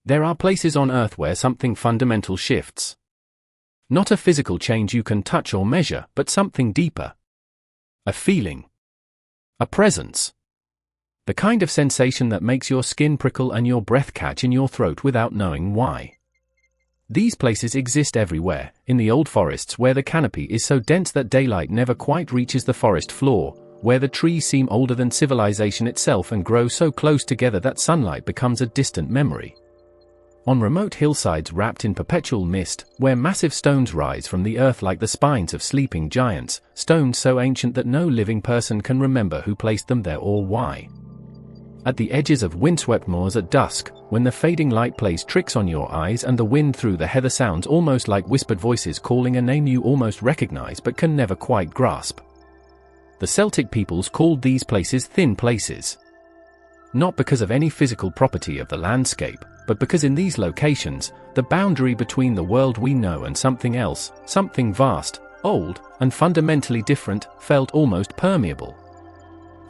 There are places on Earth where something fundamental shifts. Not a physical change you can touch or measure, but something deeper. A feeling. A presence. The kind of sensation that makes your skin prickle and your breath catch in your throat without knowing why. These places exist everywhere, in the old forests where the canopy is so dense that daylight never quite reaches the forest floor, where the trees seem older than civilization itself and grow so close together that sunlight becomes a distant memory. On remote hillsides wrapped in perpetual mist, where massive stones rise from the earth like the spines of sleeping giants, stones so ancient that no living person can remember who placed them there or why. At the edges of windswept moors at dusk, when the fading light plays tricks on your eyes and the wind through the heather sounds almost like whispered voices calling a name you almost recognize but can never quite grasp. The Celtic peoples called these places thin places. Not because of any physical property of the landscape, but because in these locations, the boundary between the world we know and something else, something vast, old, and fundamentally different, felt almost permeable.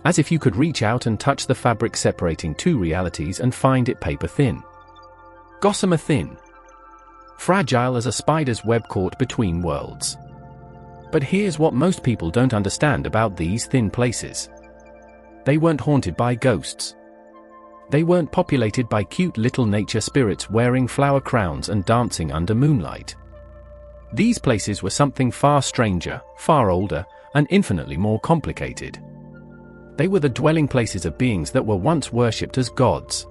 As if you could reach out and touch the fabric separating two realities and find it paper thin. Gossamer thin. Fragile as a spider's web caught between worlds. But here's what most people don't understand about these thin places. They weren't haunted by ghosts. They weren't populated by cute little nature spirits wearing flower crowns and dancing under moonlight. These places were something far stranger, far older, and infinitely more complicated. They were the dwelling places of beings that were once worshipped as gods.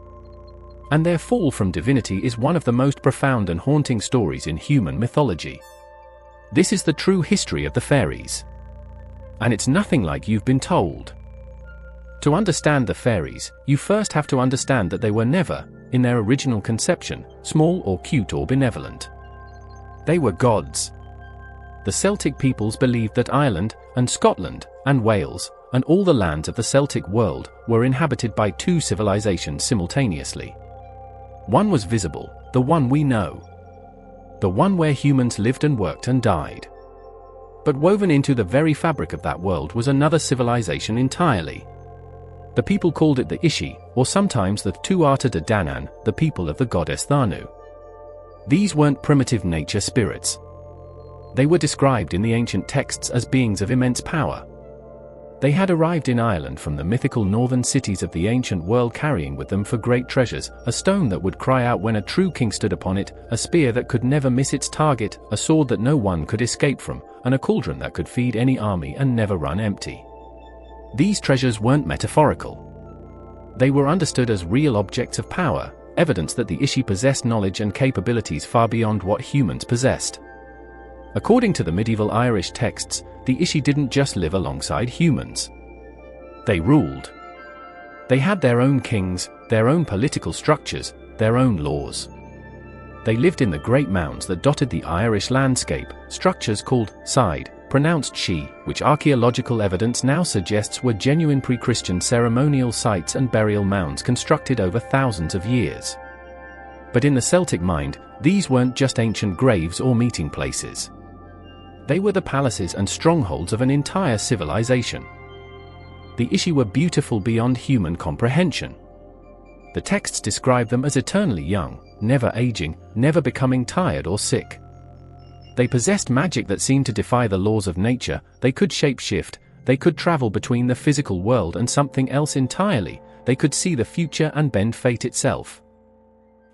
And their fall from divinity is one of the most profound and haunting stories in human mythology. This is the true history of the fairies. And it's nothing like you've been told. To understand the fairies, you first have to understand that they were never, in their original conception, small or cute or benevolent. They were gods. The Celtic peoples believed that Ireland, and Scotland, and Wales, and all the lands of the Celtic world, were inhabited by two civilizations simultaneously. One was visible, the one we know. The one where humans lived and worked and died. But woven into the very fabric of that world was another civilization entirely. The people called it the Ishi, or sometimes the Tuatha Dé Danann, the people of the goddess Thanu. These weren't primitive nature spirits. They were described in the ancient texts as beings of immense power. They had arrived in Ireland from the mythical northern cities of the ancient world carrying with them for great treasures, a stone that would cry out when a true king stood upon it, a spear that could never miss its target, a sword that no one could escape from, and a cauldron that could feed any army and never run empty. These treasures weren't metaphorical. They were understood as real objects of power, evidence that the Ishi possessed knowledge and capabilities far beyond what humans possessed. According to the medieval Irish texts, the Ishi didn't just live alongside humans. They ruled. They had their own kings, their own political structures, their own laws. They lived in the great mounds that dotted the Irish landscape, structures called side, pronounced she, which archaeological evidence now suggests were genuine pre-Christian ceremonial sites and burial mounds constructed over thousands of years. But in the Celtic mind, these weren't just ancient graves or meeting places. They were the palaces and strongholds of an entire civilization. The Ishi were beautiful beyond human comprehension. The texts describe them as eternally young, never aging, never becoming tired or sick. They possessed magic that seemed to defy the laws of nature. They could shape-shift, they could travel between the physical world and something else entirely, they could see the future and bend fate itself.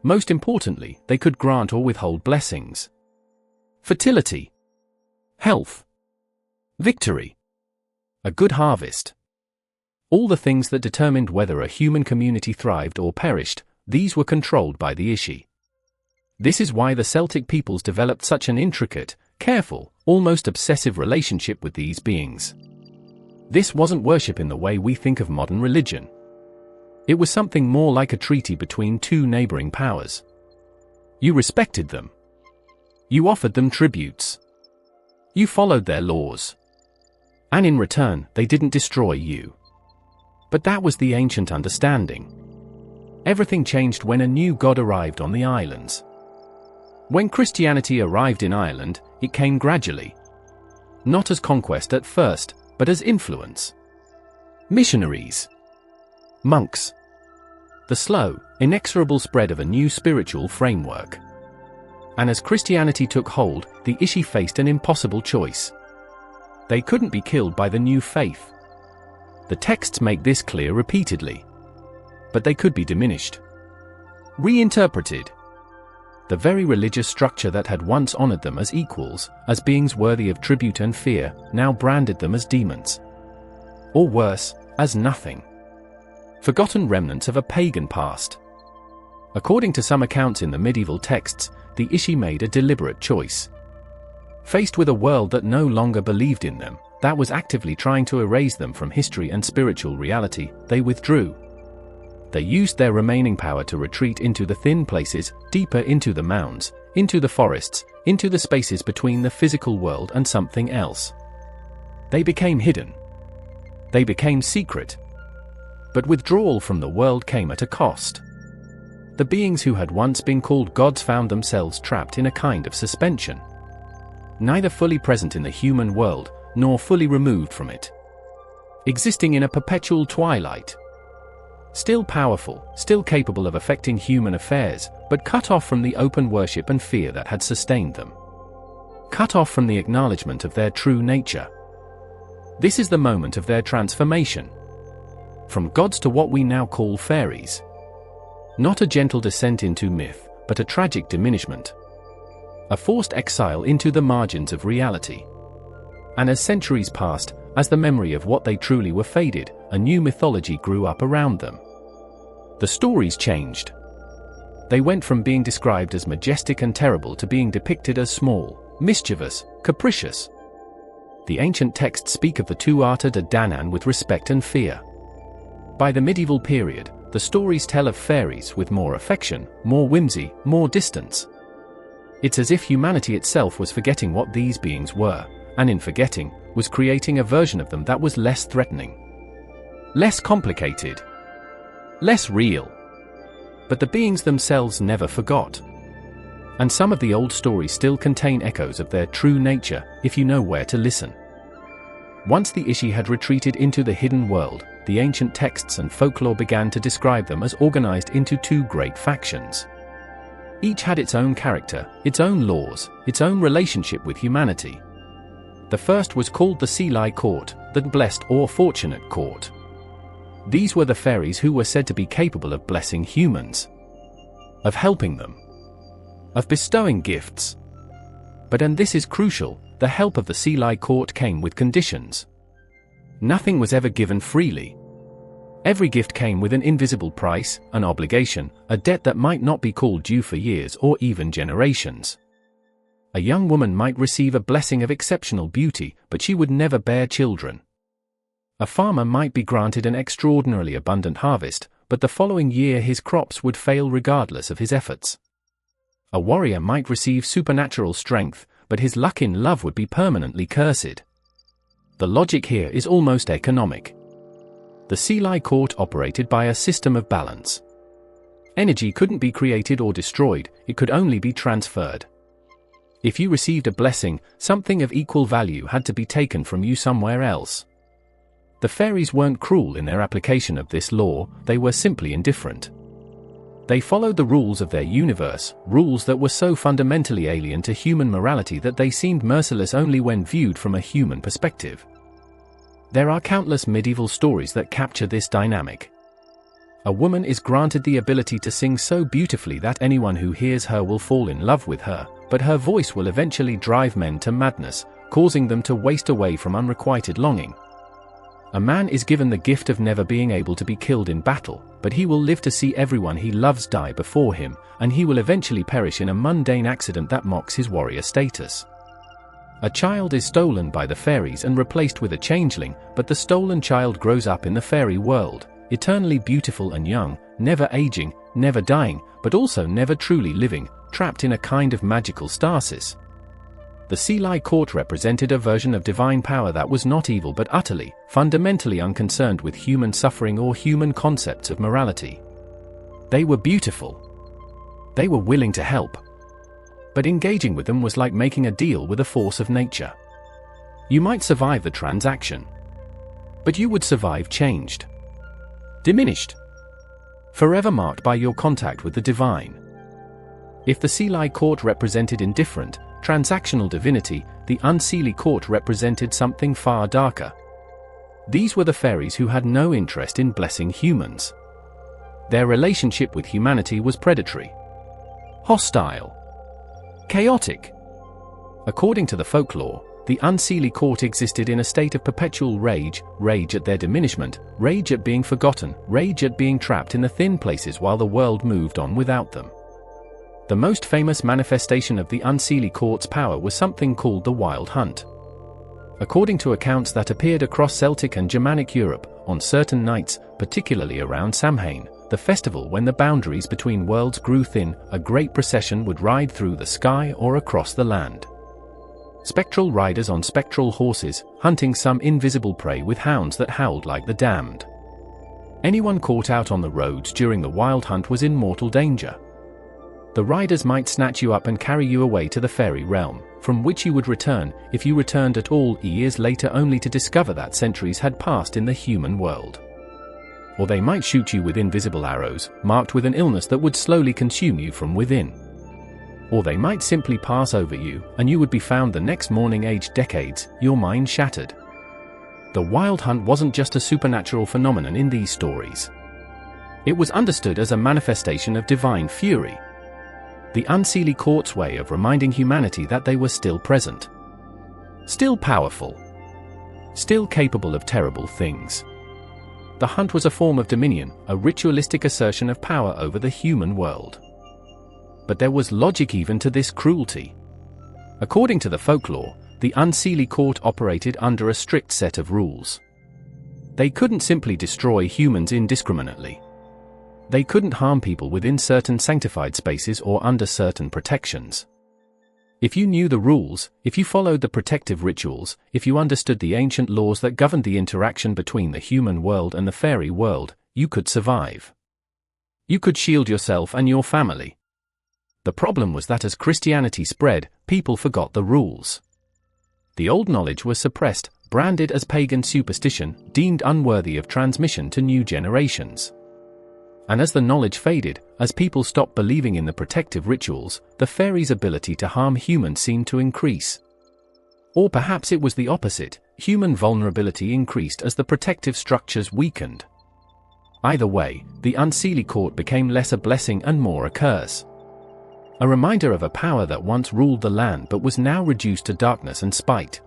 Most importantly, they could grant or withhold blessings. Fertility. Health. Victory. A good harvest. All the things that determined whether a human community thrived or perished, these were controlled by the Ishi. This is why the Celtic peoples developed such an intricate, careful, almost obsessive relationship with these beings. This wasn't worship in the way we think of modern religion. It was something more like a treaty between two neighboring powers. You respected them. You offered them tributes. You followed their laws. And in return, they didn't destroy you. But that was the ancient understanding. Everything changed when a new god arrived on the islands. When Christianity arrived in Ireland, it came gradually. Not as conquest at first, but as influence. Missionaries. Monks. The slow, inexorable spread of a new spiritual framework. And as Christianity took hold, the Ishi faced an impossible choice. They couldn't be killed by the new faith. The texts make this clear repeatedly. But they could be diminished, reinterpreted. The very religious structure that had once honored them as equals, as beings worthy of tribute and fear, now branded them as demons. Or worse, as nothing. Forgotten remnants of a pagan past. According to some accounts in the medieval texts, the Ishi made a deliberate choice. Faced with a world that no longer believed in them, that was actively trying to erase them from history and spiritual reality, they withdrew. They used their remaining power to retreat into the thin places, deeper into the mounds, into the forests, into the spaces between the physical world and something else. They became hidden. They became secret. But withdrawal from the world came at a cost. The beings who had once been called gods found themselves trapped in a kind of suspension. Neither fully present in the human world, nor fully removed from it. Existing in a perpetual twilight. Still powerful, still capable of affecting human affairs, but cut off from the open worship and fear that had sustained them. Cut off from the acknowledgement of their true nature. This is the moment of their transformation. From gods to what we now call fairies. Not a gentle descent into myth, but a tragic diminishment. A forced exile into the margins of reality. And as centuries passed, as the memory of what they truly were faded, a new mythology grew up around them. The stories changed. They went from being described as majestic and terrible to being depicted as small, mischievous, capricious. The ancient texts speak of the Tuatha Dé Danann with respect and fear. By the medieval period, the stories tell of fairies with more affection, more whimsy, more distance. It's as if humanity itself was forgetting what these beings were, and in forgetting, was creating a version of them that was less threatening. Less complicated. Less real. But the beings themselves never forgot. And some of the old stories still contain echoes of their true nature, if you know where to listen. Once the Ishi had retreated into the hidden world, the ancient texts and folklore began to describe them as organized into two great factions. Each had its own character, its own laws, its own relationship with humanity. The first was called the Seelie Court, the blessed or fortunate court. These were the fairies who were said to be capable of blessing humans, of helping them, of bestowing gifts. But and this is crucial, the help of the Seelie Court came with conditions. Nothing was ever given freely. Every gift came with an invisible price, an obligation, a debt that might not be called due for years or even generations. A young woman might receive a blessing of exceptional beauty, but she would never bear children. A farmer might be granted an extraordinarily abundant harvest, but the following year his crops would fail regardless of his efforts. A warrior might receive supernatural strength, but his luck in love would be permanently cursed. The logic here is almost economic. The Seelie Court operated by a system of balance. Energy couldn't be created or destroyed, it could only be transferred. If you received a blessing, something of equal value had to be taken from you somewhere else. The fairies weren't cruel in their application of this law, they were simply indifferent. They followed the rules of their universe, rules that were so fundamentally alien to human morality that they seemed merciless only when viewed from a human perspective. There are countless medieval stories that capture this dynamic. A woman is granted the ability to sing so beautifully that anyone who hears her will fall in love with her, but her voice will eventually drive men to madness, causing them to waste away from unrequited longing. A man is given the gift of never being able to be killed in battle, but he will live to see everyone he loves die before him, and he will eventually perish in a mundane accident that mocks his warrior status. A child is stolen by the fairies and replaced with a changeling, but the stolen child grows up in the fairy world, eternally beautiful and young, never aging, never dying, but also never truly living, trapped in a kind of magical stasis. The Seelie Court represented a version of divine power that was not evil but utterly, fundamentally unconcerned with human suffering or human concepts of morality. They were beautiful. They were willing to help. But engaging with them was like making a deal with a force of nature. You might survive the transaction, but you would survive changed, diminished, forever marked by your contact with the divine. If the Seelie court represented indifferent, transactional divinity, the Unseelie court represented something far darker. These were the fairies who had no interest in blessing humans. Their relationship with humanity was predatory, hostile, chaotic. According to the folklore, the Unseelie court existed in a state of perpetual rage, rage at their diminishment, rage at being forgotten, rage at being trapped in the thin places while the world moved on without them. The most famous manifestation of the Unseelie court's power was something called the Wild Hunt. According to accounts that appeared across Celtic and Germanic Europe, on certain nights, particularly around Samhain, the festival when the boundaries between worlds grew thin, a great procession would ride through the sky or across the land. Spectral riders on spectral horses, hunting some invisible prey with hounds that howled like the damned. Anyone caught out on the roads during the wild hunt was in mortal danger. The riders might snatch you up and carry you away to the fairy realm, from which you would return, if you returned at all, years later, only to discover that centuries had passed in the human world. Or they might shoot you with invisible arrows, marked with an illness that would slowly consume you from within. Or they might simply pass over you, and you would be found the next morning, aged decades, your mind shattered. The wild hunt wasn't just a supernatural phenomenon in these stories. It was understood as a manifestation of divine fury. The Unseelie court's way of reminding humanity that they were still present, still powerful, still capable of terrible things. The hunt was a form of dominion, a ritualistic assertion of power over the human world. But there was logic even to this cruelty. According to the folklore, the Unseelie court operated under a strict set of rules. They couldn't simply destroy humans indiscriminately. They couldn't harm people within certain sanctified spaces or under certain protections. If you knew the rules, if you followed the protective rituals, if you understood the ancient laws that governed the interaction between the human world and the fairy world, you could survive. You could shield yourself and your family. The problem was that as Christianity spread, people forgot the rules. The old knowledge was suppressed, branded as pagan superstition, deemed unworthy of transmission to new generations. And as the knowledge faded, as people stopped believing in the protective rituals, the fairies' ability to harm humans seemed to increase. Or perhaps it was the opposite, human vulnerability increased as the protective structures weakened. Either way, the Unseelie court became less a blessing and more a curse. A reminder of a power that once ruled the land but was now reduced to darkness and spite.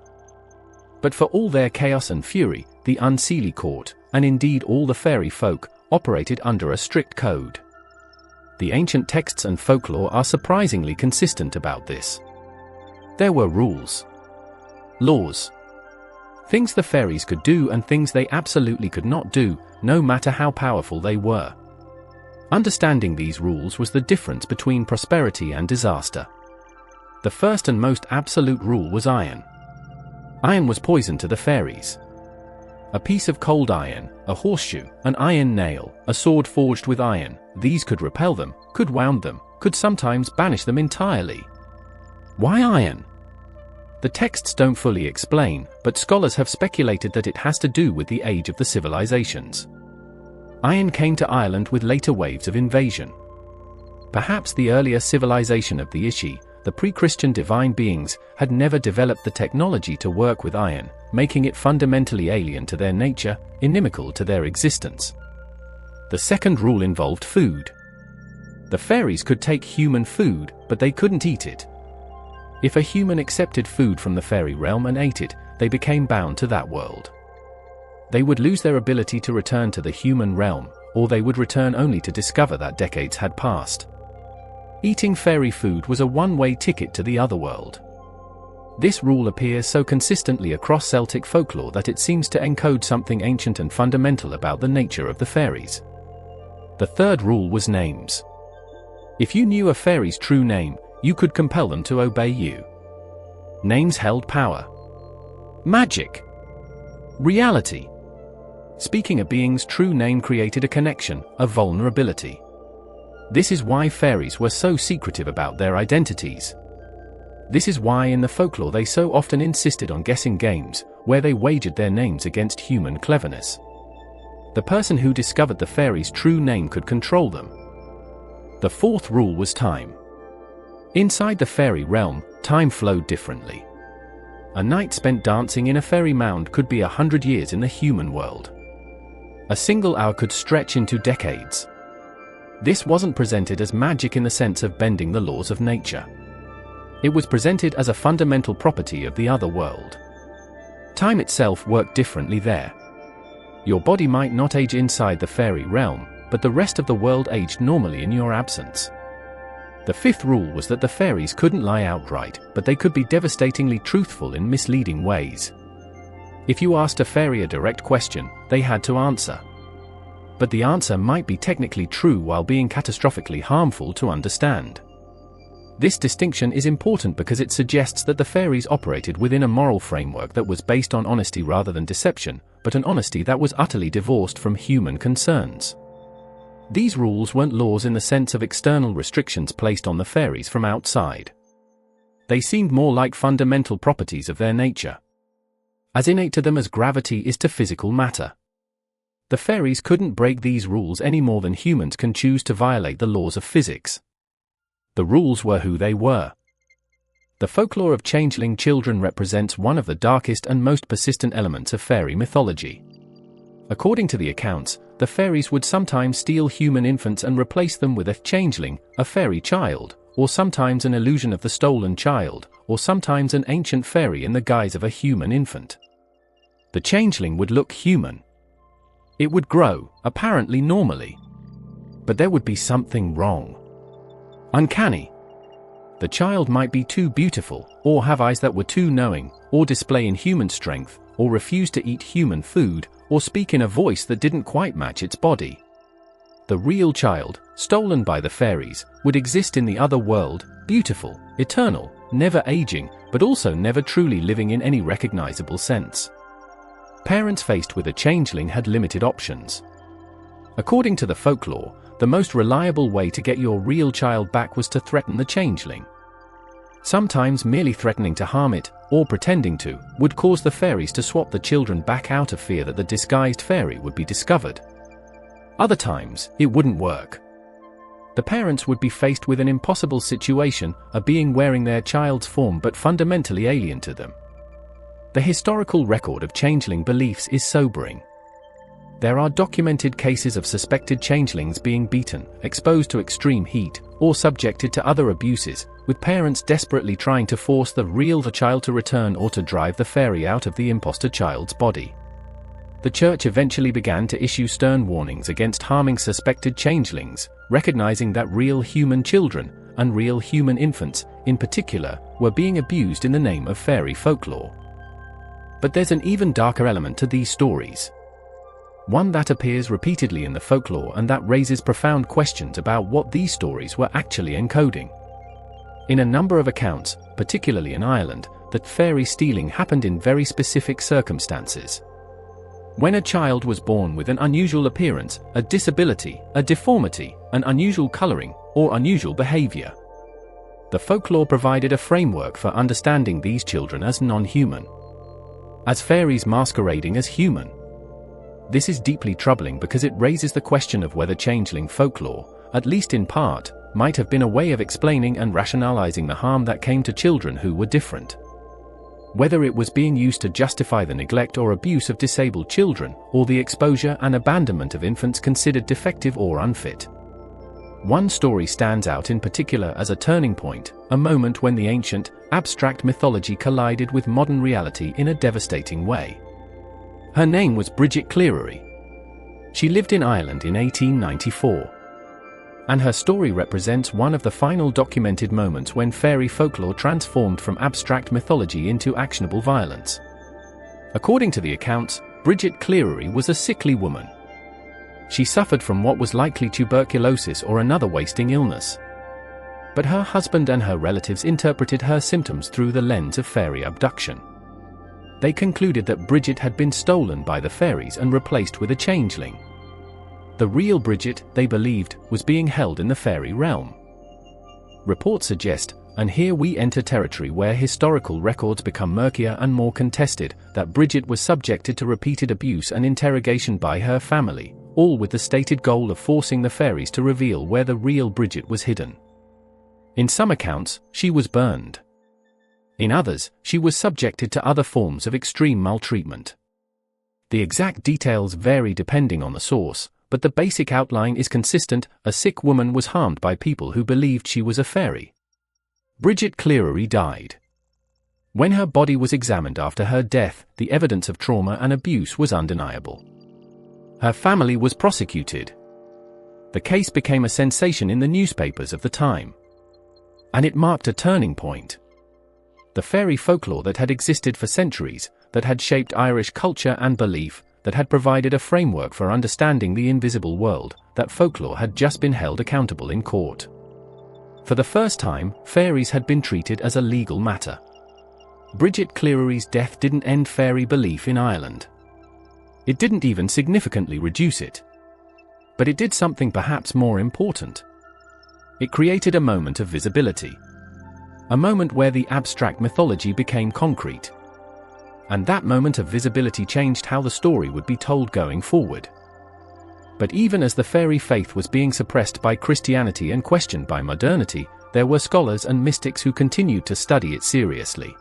But for all their chaos and fury, the Unseelie court, and indeed all the fairy folk, operated under a strict code. The ancient texts and folklore are surprisingly consistent about this. There were rules, laws, things the fairies could do and things they absolutely could not do, no matter how powerful they were. Understanding these rules was the difference between prosperity and disaster. The first and most absolute rule was iron. Iron was poison to the fairies. A piece of cold iron, a horseshoe, an iron nail, a sword forged with iron, these could repel them, could wound them, could sometimes banish them entirely. Why iron? The texts don't fully explain, but scholars have speculated that it has to do with the age of the civilizations. Iron came to Ireland with later waves of invasion. Perhaps the earlier civilization of the Ishi, the pre-Christian divine beings, had never developed the technology to work with iron, making it fundamentally alien to their nature, inimical to their existence. The second rule involved food. The fairies could take human food, but they couldn't eat it. If a human accepted food from the fairy realm and ate it, they became bound to that world. They would lose their ability to return to the human realm, or they would return only to discover that decades had passed. Eating fairy food was a one-way ticket to the otherworld. This rule appears so consistently across Celtic folklore that it seems to encode something ancient and fundamental about the nature of the fairies. The third rule was names. If you knew a fairy's true name, you could compel them to obey you. Names held power, magic, reality. Speaking a being's true name created a connection, a vulnerability. This is why fairies were so secretive about their identities. This is why in the folklore they so often insisted on guessing games, where they wagered their names against human cleverness. The person who discovered the fairies' true name could control them. The fourth rule was time. Inside the fairy realm, time flowed differently. A night spent dancing in a fairy mound could be 100 years in the human world. A single hour could stretch into decades. This wasn't presented as magic in the sense of bending the laws of nature. It was presented as a fundamental property of the other world. Time itself worked differently there. Your body might not age inside the fairy realm, but the rest of the world aged normally in your absence. The fifth rule was that the fairies couldn't lie outright, but they could be devastatingly truthful in misleading ways. If you asked a fairy a direct question, they had to answer. But the answer might be technically true while being catastrophically harmful to understand. This distinction is important because it suggests that the fairies operated within a moral framework that was based on honesty rather than deception, but an honesty that was utterly divorced from human concerns. These rules weren't laws in the sense of external restrictions placed on the fairies from outside. They seemed more like fundamental properties of their nature, as innate to them as gravity is to physical matter. The fairies couldn't break these rules any more than humans can choose to violate the laws of physics. The rules were who they were. The folklore of changeling children represents one of the darkest and most persistent elements of fairy mythology. According to the accounts, the fairies would sometimes steal human infants and replace them with a changeling, a fairy child, or sometimes an illusion of the stolen child, or sometimes an ancient fairy in the guise of a human infant. The changeling would look human. It would grow, apparently normally. But there would be something wrong. Uncanny. The child might be too beautiful, or have eyes that were too knowing, or display inhuman strength, or refuse to eat human food, or speak in a voice that didn't quite match its body. The real child, stolen by the fairies, would exist in the other world, beautiful, eternal, never aging, but also never truly living in any recognizable sense. Parents faced with a changeling had limited options. According to the folklore, the most reliable way to get your real child back was to threaten the changeling. Sometimes merely threatening to harm it, or pretending to, would cause the fairies to swap the children back out of fear that the disguised fairy would be discovered. Other times, it wouldn't work. The parents would be faced with an impossible situation, a being wearing their child's form but fundamentally alien to them. The historical record of changeling beliefs is sobering. There are documented cases of suspected changelings being beaten, exposed to extreme heat, or subjected to other abuses, with parents desperately trying to force the real child to return or to drive the fairy out of the imposter child's body. The church eventually began to issue stern warnings against harming suspected changelings, recognizing that real human children, and real human infants, in particular, were being abused in the name of fairy folklore. But there's an even darker element to these stories. One that appears repeatedly in the folklore and that raises profound questions about what these stories were actually encoding. In a number of accounts, particularly in Ireland, that fairy stealing happened in very specific circumstances. When a child was born with an unusual appearance, a disability, a deformity, an unusual coloring, or unusual behavior. The folklore provided a framework for understanding these children as non-human, as fairies masquerading as human. This is deeply troubling because it raises the question of whether changeling folklore, at least in part, might have been a way of explaining and rationalizing the harm that came to children who were different. Whether it was being used to justify the neglect or abuse of disabled children, or the exposure and abandonment of infants considered defective or unfit. One story stands out in particular as a turning point, a moment when the ancient, abstract mythology collided with modern reality in a devastating way. Her name was Bridget Clearary. She lived in Ireland in 1894. And her story represents one of the final documented moments when fairy folklore transformed from abstract mythology into actionable violence. According to the accounts, Bridget Clearary was a sickly woman. She suffered from what was likely tuberculosis or another wasting illness. But her husband and her relatives interpreted her symptoms through the lens of fairy abduction. They concluded that Bridget had been stolen by the fairies and replaced with a changeling. The real Bridget, they believed, was being held in the fairy realm. Reports suggest, And here we enter territory where historical records become murkier and more contested, that Bridget was subjected to repeated abuse and interrogation by her family, all with the stated goal of forcing the fairies to reveal where the real Bridget was hidden. In some accounts, she was burned. In others, she was subjected to other forms of extreme maltreatment. The exact details vary depending on the source, but the basic outline is consistent: a sick woman was harmed by people who believed she was a fairy. Bridget Clearary died. When her body was examined after her death, the evidence of trauma and abuse was undeniable. Her family was prosecuted. The case became a sensation in the newspapers of the time. And it marked a turning point. The fairy folklore that had existed for centuries, that had shaped Irish culture and belief, that had provided a framework for understanding the invisible world, that folklore had just been held accountable in court. For the first time, fairies had been treated as a legal matter. Bridget Clearary's death didn't end fairy belief in Ireland. It didn't even significantly reduce it. But it did something perhaps more important. It created a moment of visibility. A moment where the abstract mythology became concrete. And that moment of visibility changed how the story would be told going forward. But even as the fairy faith was being suppressed by Christianity and questioned by modernity, there were scholars and mystics who continued to study it seriously.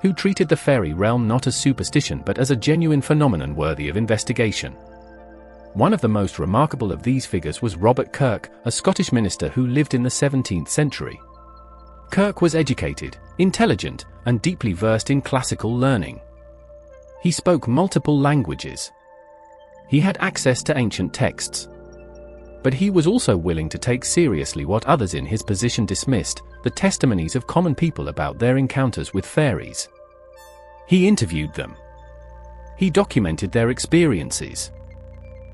Who treated the fairy realm not as superstition but as a genuine phenomenon worthy of investigation. One of the most remarkable of these figures was Robert Kirk, a Scottish minister who lived in the 17th century. Kirk was educated, intelligent, and deeply versed in classical learning. He spoke multiple languages. He had access to ancient texts. But he was also willing to take seriously what others in his position dismissed, the testimonies of common people about their encounters with fairies. He interviewed them. He documented their experiences.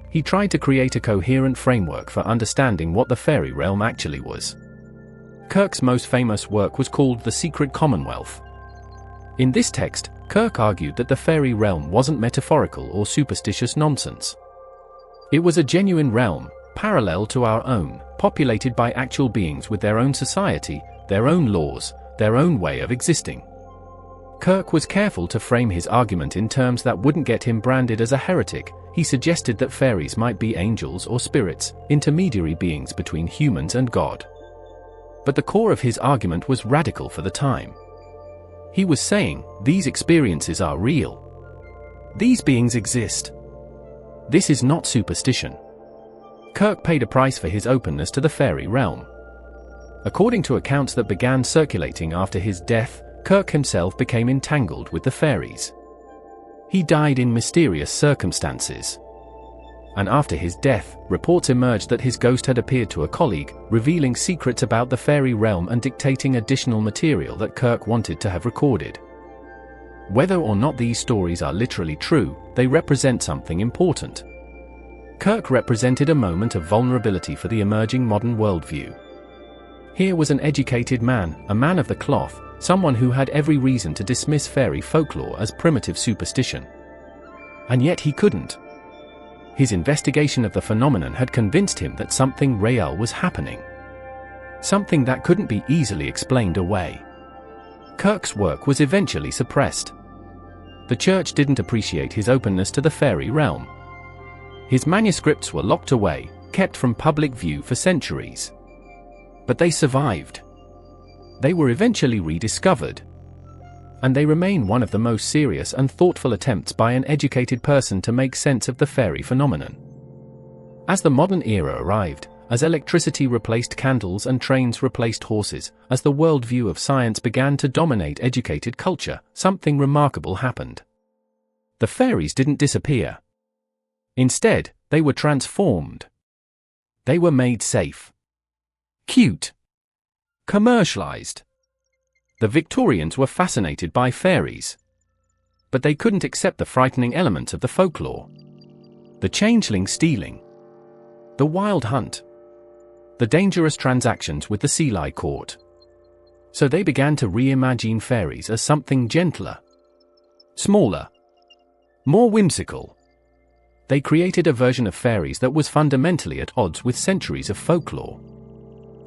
He tried to create a coherent framework for understanding what the fairy realm actually was. Kirk's most famous work was called The Secret Commonwealth. In this text, Kirk argued that the fairy realm wasn't metaphorical or superstitious nonsense. It was a genuine realm, parallel to our own, populated by actual beings with their own society, their own laws, their own way of existing. Kirk was careful to frame his argument in terms that wouldn't get him branded as a heretic. He suggested that fairies might be angels or spirits, intermediary beings between humans and God. But the core of his argument was radical for the time. He was saying, these experiences are real. These beings exist. This is not superstition. Kirk paid a price for his openness to the fairy realm. According to accounts that began circulating after his death, Kirk himself became entangled with the fairies. He died in mysterious circumstances. And after his death, reports emerged that his ghost had appeared to a colleague, revealing secrets about the fairy realm and dictating additional material that Kirk wanted to have recorded. Whether or not these stories are literally true, they represent something important. Kirk represented a moment of vulnerability for the emerging modern worldview. Here was an educated man, a man of the cloth, someone who had every reason to dismiss fairy folklore as primitive superstition. And yet he couldn't. His investigation of the phenomenon had convinced him that something real was happening. Something that couldn't be easily explained away. Kirk's work was eventually suppressed. The church didn't appreciate his openness to the fairy realm. His manuscripts were locked away, kept from public view for centuries. But they survived. They were eventually rediscovered. And they remain one of the most serious and thoughtful attempts by an educated person to make sense of the fairy phenomenon. As the modern era arrived, as electricity replaced candles and trains replaced horses, as the worldview of science began to dominate educated culture, something remarkable happened. The fairies didn't disappear. Instead, they were transformed. They were made safe, cute, commercialized. The Victorians were fascinated by fairies. But they couldn't accept the frightening elements of the folklore. The changeling stealing. The wild hunt. The dangerous transactions with the Seelie court. So they began to reimagine fairies as something gentler, smaller, more whimsical. They created a version of fairies that was fundamentally at odds with centuries of folklore.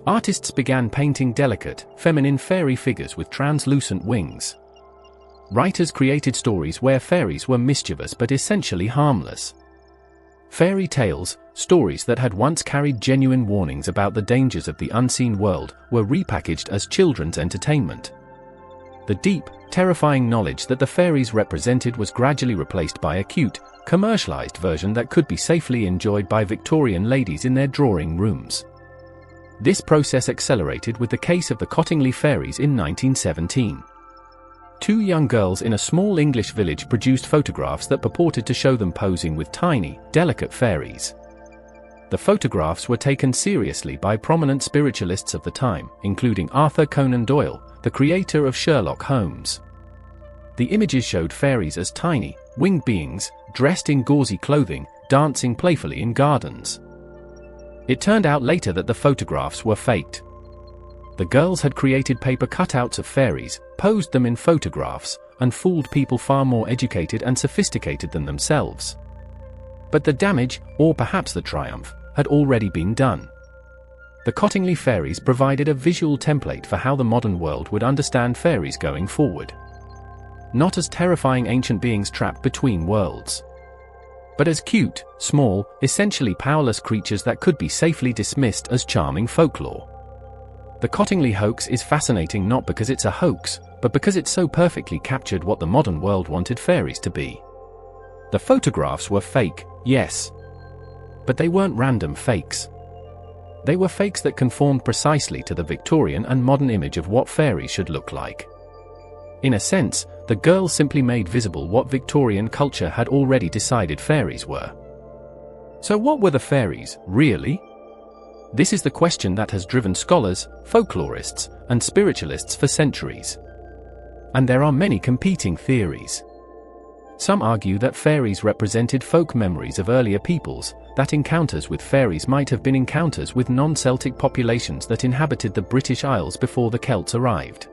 Artists began painting delicate, feminine fairy figures with translucent wings. Writers created stories where fairies were mischievous but essentially harmless. Fairy tales, stories that had once carried genuine warnings about the dangers of the unseen world, were repackaged as children's entertainment. The deep, terrifying knowledge that the fairies represented was gradually replaced by a cute, commercialized version that could be safely enjoyed by Victorian ladies in their drawing rooms. This process accelerated with the case of the Cottingley fairies in 1917. Two young girls in a small English village produced photographs that purported to show them posing with tiny, delicate fairies. The photographs were taken seriously by prominent spiritualists of the time, including Arthur Conan Doyle, the creator of Sherlock Holmes. The images showed fairies as tiny, winged beings, dressed in gauzy clothing, dancing playfully in gardens. It turned out later that the photographs were faked. The girls had created paper cutouts of fairies, posed them in photographs, and fooled people far more educated and sophisticated than themselves. But the damage, or perhaps the triumph, had already been done. The Cottingley fairies provided a visual template for how the modern world would understand fairies going forward. Not as terrifying ancient beings trapped between worlds, but as cute, small, essentially powerless creatures that could be safely dismissed as charming folklore. The Cottingley hoax is fascinating not because it's a hoax, but because it so perfectly captured what the modern world wanted fairies to be. The photographs were fake, yes. But they weren't random fakes. They were fakes that conformed precisely to the Victorian and modern image of what fairies should look like. In a sense, the girls simply made visible what Victorian culture had already decided fairies were. So what were the fairies, really? This is the question that has driven scholars, folklorists, and spiritualists for centuries. And there are many competing theories. Some argue that fairies represented folk memories of earlier peoples, that encounters with fairies might have been encounters with non-Celtic populations that inhabited the British Isles before the Celts arrived.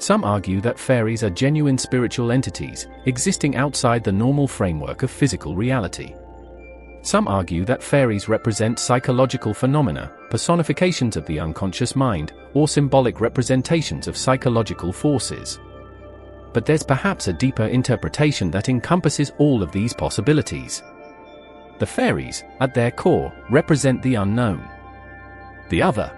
Some argue that fairies are genuine spiritual entities, existing outside the normal framework of physical reality. Some argue that fairies represent psychological phenomena, personifications of the unconscious mind, or symbolic representations of psychological forces. But there's perhaps a deeper interpretation that encompasses all of these possibilities. The fairies, at their core, represent the unknown. The other.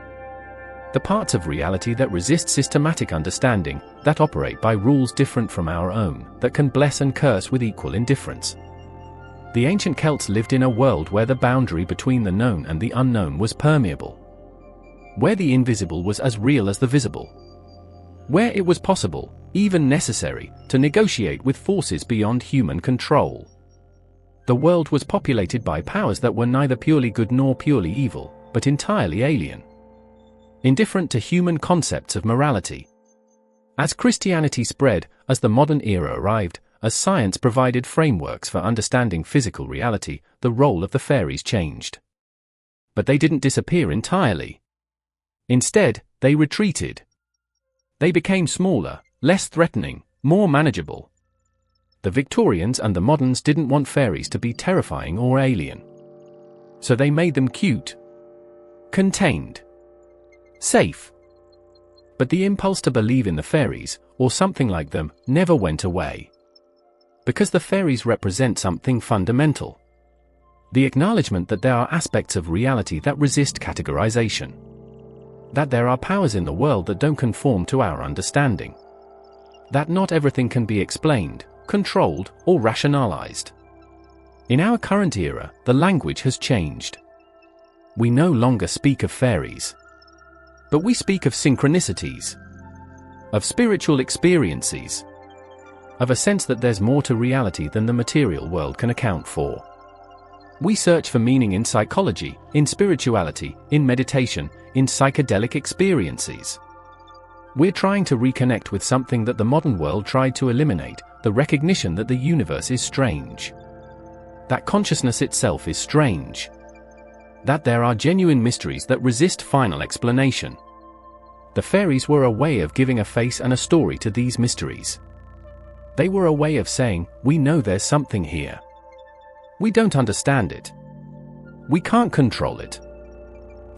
The parts of reality that resist systematic understanding, that operate by rules different from our own, that can bless and curse with equal indifference. The ancient Celts lived in a world where the boundary between the known and the unknown was permeable. Where the invisible was as real as the visible. Where it was possible, even necessary, to negotiate with forces beyond human control. The world was populated by powers that were neither purely good nor purely evil, but entirely alien. Indifferent to human concepts of morality. As Christianity spread, as the modern era arrived, as science provided frameworks for understanding physical reality, the role of the fairies changed. But they didn't disappear entirely. Instead, they retreated. They became smaller, less threatening, more manageable. The Victorians and the moderns didn't want fairies to be terrifying or alien. So they made them cute, contained, safe. But the impulse to believe in the fairies, or something like them, never went away. Because the fairies represent something fundamental. The acknowledgement that there are aspects of reality that resist categorization. That there are powers in the world that don't conform to our understanding. That not everything can be explained, controlled, or rationalized. In our current era, the language has changed. We no longer speak of fairies. But we speak of synchronicities. Of spiritual experiences. Of a sense that there's more to reality than the material world can account for. We search for meaning in psychology, in spirituality, in meditation, in psychedelic experiences. We're trying to reconnect with something that the modern world tried to eliminate, the recognition that the universe is strange. That consciousness itself is strange. That there are genuine mysteries that resist final explanation. The fairies were a way of giving a face and a story to these mysteries. They were a way of saying, we know there's something here. We don't understand it. We can't control it.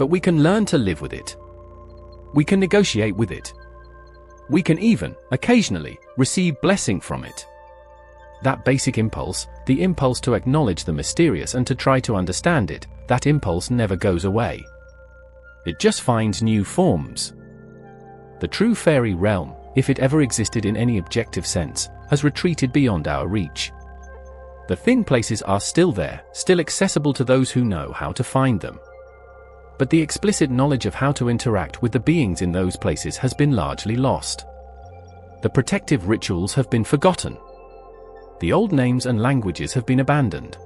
But we can learn to live with it. We can negotiate with it. We can even, occasionally, receive blessing from it. That basic impulse, the impulse to acknowledge the mysterious and to try to understand it, that impulse never goes away. It just finds new forms. The true fairy realm, if it ever existed in any objective sense, has retreated beyond our reach. The thin places are still there, still accessible to those who know how to find them. But the explicit knowledge of how to interact with the beings in those places has been largely lost. The protective rituals have been forgotten. The old names and languages have been abandoned.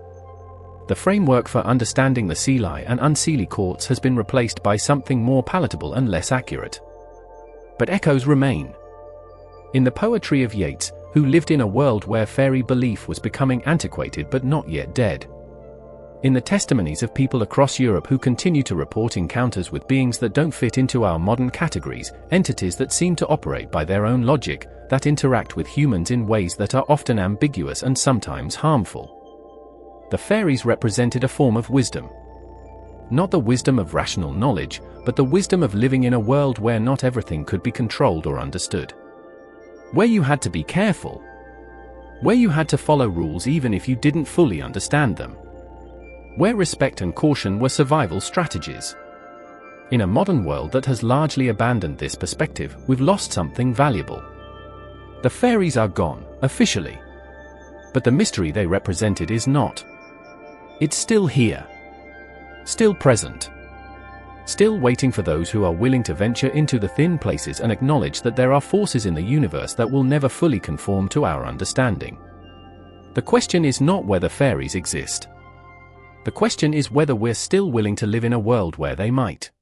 The framework for understanding the Seelie and Unseelie Courts has been replaced by something more palatable and less accurate. But echoes remain. In the poetry of Yeats, who lived in a world where fairy belief was becoming antiquated but not yet dead. In the testimonies of people across Europe who continue to report encounters with beings that don't fit into our modern categories, entities that seem to operate by their own logic, that interact with humans in ways that are often ambiguous and sometimes harmful. The fairies represented a form of wisdom. Not the wisdom of rational knowledge, but the wisdom of living in a world where not everything could be controlled or understood. Where you had to be careful. Where you had to follow rules even if you didn't fully understand them. Where respect and caution were survival strategies. In a modern world that has largely abandoned this perspective, we've lost something valuable. The fairies are gone, officially. But the mystery they represented is not. It's still here. Still present. Still waiting for those who are willing to venture into the thin places and acknowledge that there are forces in the universe that will never fully conform to our understanding. The question is not whether fairies exist. The question is whether we're still willing to live in a world where they might.